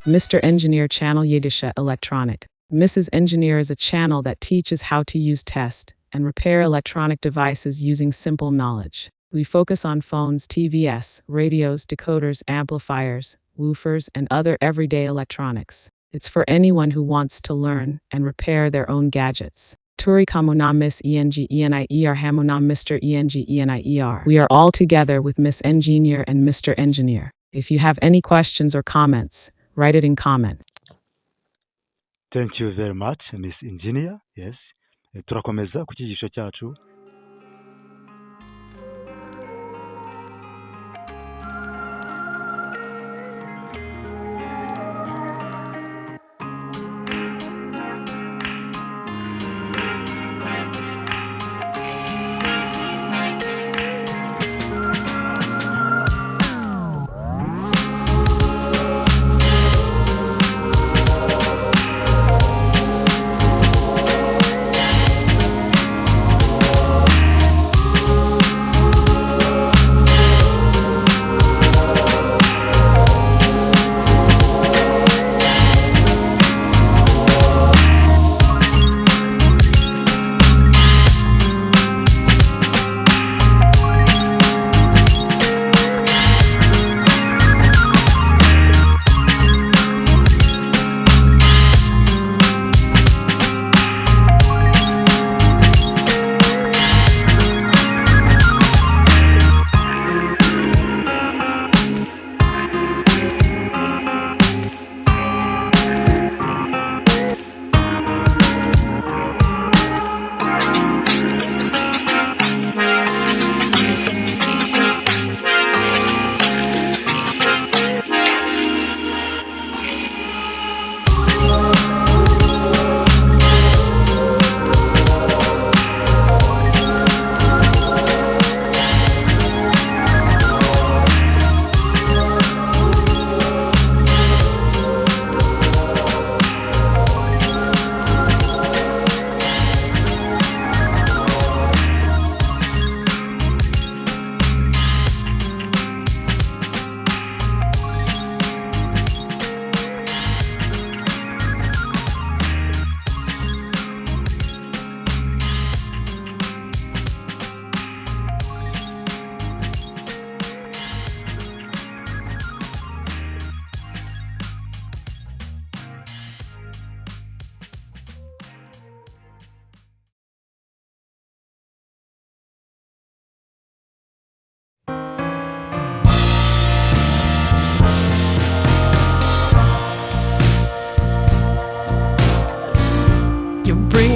Mr. Engineer Channel Yedische Electronic. Mrs. Engineer is a channel that teaches how to use, test, and repair electronic devices using simple knowledge. We focus on phones, TVs, radios, decoders, amplifiers, woofers, and other everyday electronics. It's for anyone who wants to learn and repair their own gadgets. Turi Kamuna Miss Engenier Hamuna Mr. Engenier. We are all together with Miss Engineer and Mr. Engineer. If you have any questions or comments, write it in comment. Thank you very much, Miss Engineer. Yes. Turakomeza ku cyigisho cyacu.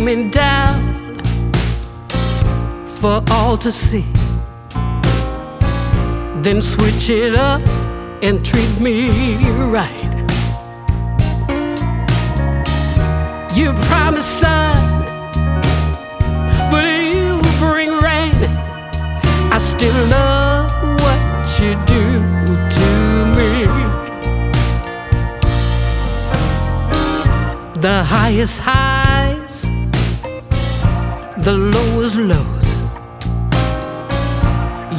Me down for all to see, then switch it up and treat me right. You promised sun, but you bring rain. I still love what you do to me. The highest highs, the lowest lows,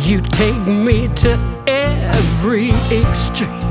you take me to every extreme.